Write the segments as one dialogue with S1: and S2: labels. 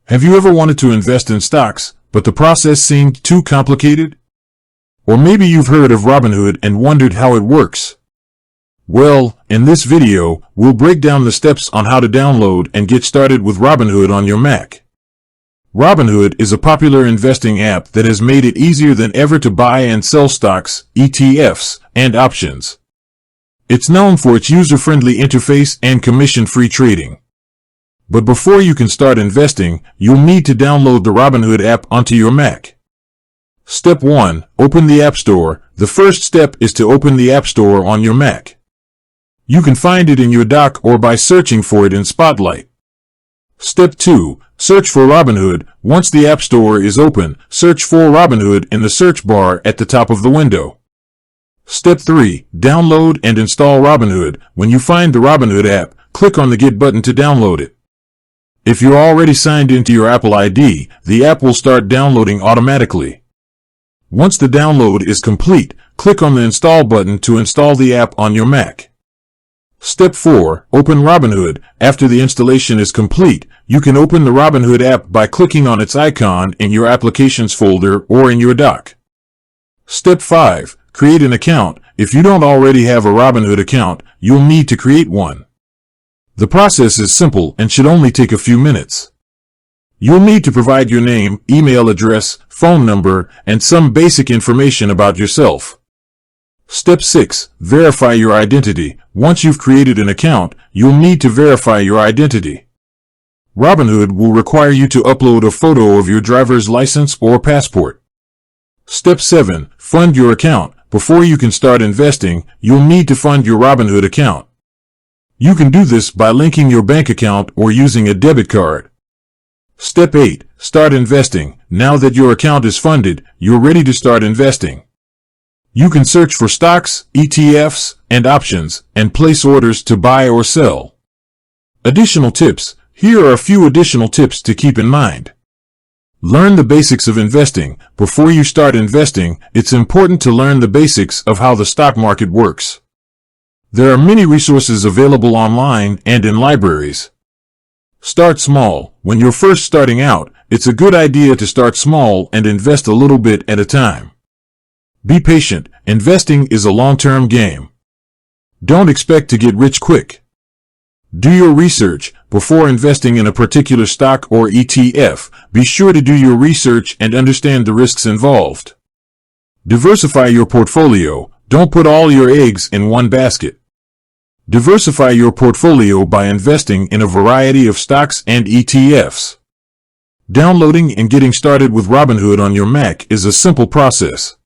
S1: Have you ever wanted to invest in stocks, but the process seemed too complicated? Or maybe you've heard of Robinhood and wondered how it works. Well, in this video, we'll break down the steps on how to download and get started with Robinhood on your Mac. Robinhood is a popular investing app that has made it easier than ever to buy and sell stocks, ETFs, and options. It's known for its user-friendly interface and commission-free trading. But before you can start investing, you'll need to download the Robinhood app onto your Mac. Step 1. Open the App Store. The first step is to open the App Store on your Mac. You can find it in your dock or by searching for it in Spotlight. Step 2. Search for Robinhood. Once the App Store is open, search for Robinhood in the search bar at the top of the window. Step 3. Download and install Robinhood. When you find the Robinhood app, click on the Get button to download it. If you're already signed into your Apple ID, the app will start downloading automatically. Once the download is complete, click on the Install button to install the app on your Mac. Step 4. Open Robinhood. After the installation is complete, you can open the Robinhood app by clicking on its icon in your Applications folder or in your dock. Step 5. Create an account. If you don't already have a Robinhood account, you'll need to create one. The process is simple and should only take a few minutes. You'll need to provide your name, email address, phone number, and some basic information about yourself. Step 6. Verify your identity. Once you've created an account, you'll need to verify your identity. Robinhood will require you to upload a photo of your driver's license or passport. Step 7. Fund your account. Before you can start investing, you'll need to fund your Robinhood account. You can do this by linking your bank account or using a debit card. Step 8. Start investing. Now that your account is funded, you're ready to start investing. You can search for stocks, ETFs, and options, and place orders to buy or sell. Additional tips. Here are a few additional tips to keep in mind. Learn the basics of investing. Before you start investing, it's important to learn the basics of how the stock market works. There are many resources available online and in libraries. Start small. When you're first starting out, it's a good idea to start small and invest a little bit at a time. Be patient. Investing is a long-term game. Don't expect to get rich quick. Do your research. Before investing in a particular stock or ETF, be sure to do your research and understand the risks involved. Diversify your portfolio. Don't put all your eggs in one basket. Diversify your portfolio by investing in a variety of stocks and ETFs. Downloading and getting started with Robinhood on your Mac is a simple process.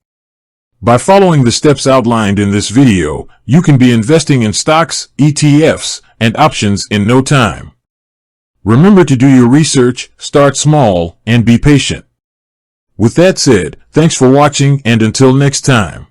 S1: By following the steps outlined in this video, you can be investing in stocks, ETFs, and options in no time. Remember to do your research, start small, and be patient. With that said, thanks for watching and until next time.